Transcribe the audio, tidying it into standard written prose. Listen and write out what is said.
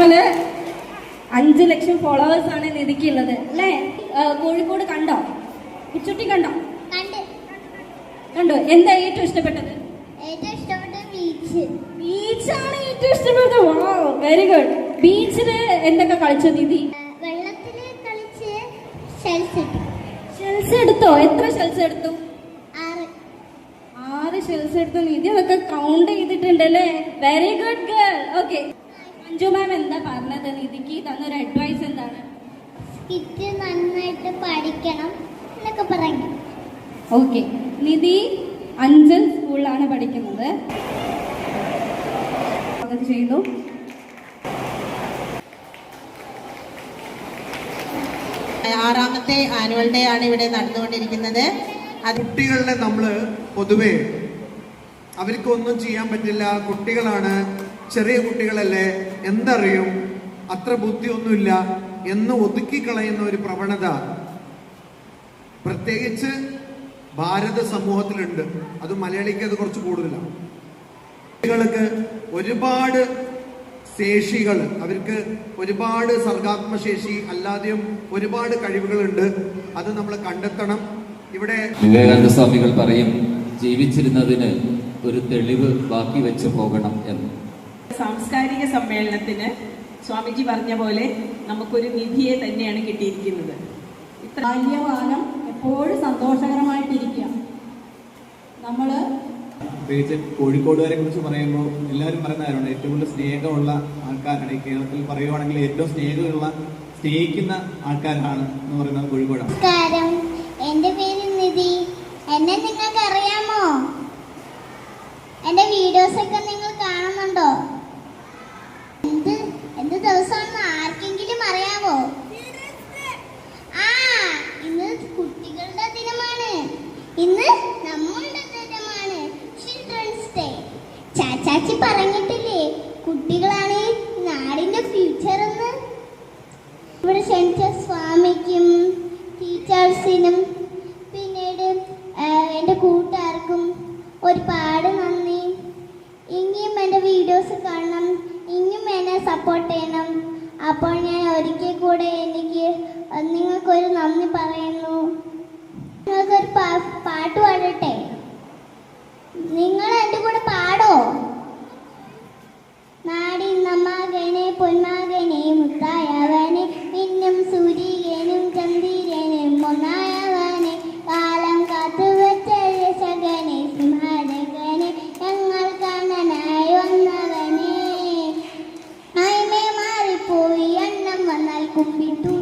ഇൻസ്റ്റാഗ്രാമില് 5 ലക്ഷം followers ആണ് നിധിക്കുള്ളത് അല്ലേ? കോഴിക്കോട് കണ്ടോ? ചുറ്റി കണ്ടോ? കണ്ടോ? എന്താ ഏറ്റവും ഇഷ്ടപ്പെട്ടത്? ബീച്ചാണ് ഏറ്റവും ഇഷ്ടപ്പെട്ടത്. വാവ്, വെരി ഗുഡ്. ബീച്ചില് എന്തൊക്കെ കളിച്ചു നിധി? ഷെൽസ് എടുത്തോ? എത്ര ഷെൽസ് എടുത്തു? 6 ഷെൽസ് എടുത്തു. നിധി അതൊക്കെ കൗണ്ട് ചെയ്തിട്ടുണ്ടല്ലേ. Very good girl. Okay, Manju ma'am എന്താ പറഞ്ഞത്? നിധിക്ക് തന്നൊരു അഡ്വൈസ് എന്താണ്? നന്നായിട്ട് പഠിക്കണം എന്നൊക്കെ പറഞ്ഞു. ഓക്കെ, നിധി അഞ്ചൽ സ്കൂളിലാണ് പഠിക്കുന്നത്. ചെയ്തു. ആറാമത്തെ ആനുവൽ ഡേ ആണ് ഇവിടെ നടന്നുകൊണ്ടിരിക്കുന്നത്. കുട്ടികളെ നമ്മള് പൊതുവെ അവർക്കൊന്നും ചെയ്യാൻ പറ്റില്ല, കുട്ടികളാണ്, ചെറിയ കുട്ടികളല്ലേ, എന്തറിയും, അത്ര ബുദ്ധിയൊന്നുമില്ല എന്ന് ഒതുക്കിക്കളയുന്ന ഒരു പ്രവണത പ്രത്യേകിച്ച് ഭാരത സമൂഹത്തിലുണ്ട്. അത് മലയാളിക്ക് അത് കുറച്ച് കൂടുതലാണ്. കുട്ടികൾക്ക് ഒരുപാട് ശേഷികൾ, അവർക്ക് ഒരുപാട് സർഗാത്മശേഷി അല്ലാതെയും ഒരുപാട് കഴിവുകളുണ്ട്. അത് നമ്മൾ കണ്ടെത്തണം. ഇവിടെ വിവേകാനന്ദ സ്വാമികൾ പറയും, ജീവിച്ചിരുന്നതിന് ഒരു തെളിവ് ബാക്കി വെച്ച് പോകണം എന്ന്. സാംസ്കാരിക സമ്മേളനത്തിന് സ്വാമിജി പറഞ്ഞ പോലെ നമുക്കൊരു നിധിയെ തന്നെയാണ് കിട്ടിയിരിക്കുന്നത്. ബാല്യകാലം എപ്പോഴും സന്തോഷകരമായിട്ടിരിക്കുക. നമ്മള് പ്രത്യേകിച്ച് കോഴിക്കോടുകാരെ കുറിച്ച് പറയുമ്പോൾ എല്ലാവരും പറയുന്ന കാര്യമുണ്ട്, ഏറ്റവും കൂടുതൽ സ്നേഹമുള്ള ആൾക്കാരാണ് ഈ കേരളത്തിൽ. പറയുവാണെങ്കിൽ ഏറ്റവും സ്നേഹിക്കുന്ന ആൾക്കാരാണ് എന്ന് പറയുന്നത് കോഴിക്കോടാണ്. നമസ്കാരം, എന്റെ പേര് നിധി. എന്നെ നിങ്ങൾക്ക് അറിയാമോ? എന്റെ വീഡിയോസ് ഒക്കെ നിങ്ങൾ കാണുന്നുണ്ടോ? എന്ത് ദിവസമാണെന്ന് ആർക്കെങ്കിലും അറിയാമോ? ഇന്ന് കുട്ടികളുടെ ദിനമാണ്. ഇന്ന് നമ്മളുടെ ദിനമാണ്, ചിൽഡ്രൻസ് ഡേ. ചാച്ചാച്ചി പറഞ്ഞിട്ടില്ലേ, കുട്ടികളാണ് നാടിന്റെ ഫ്യൂച്ചർ എന്ന്. ഇവിടെ ക്ഷണിച്ച സ്വാമിക്കും ടീച്ചേഴ്സിനും പിന്നീട് എൻ്റെ കൂട്ടുകാർക്കും ഒരുപാട് നന്ദി. ഇനിയും എൻ്റെ വീഡിയോസ് കാണണം, ഇനിയും എന്നെ സപ്പോർട്ട് ചെയ്യണം. അപ്പോൾ ഞാൻ ഒരിക്കൽ കൂടെ നിങ്ങൾക്കൊരു നന്ദി പറയുന്നു. നിങ്ങൾക്കൊരു പാട്ട് പാടട്ടെ? നിങ്ങൾ എൻ്റെ കൂടെ പാടോ? നാടിന്ന മകനെ പൊന്മകനെ മുത്തായവനെ മിന്നും സൂര്യനും ചന്ദ്രനും ഒന്നായവനെ കാലം കാത്തുവച്ച രക്ഷകനെ സിംഹരകനെ ഞങ്ങൾ കണ്ണനായി വന്നവനെ. ആയ്മേ മാറിപ്പോയി, എണ്ണം വന്നാൽ കുമ്പിട്ടു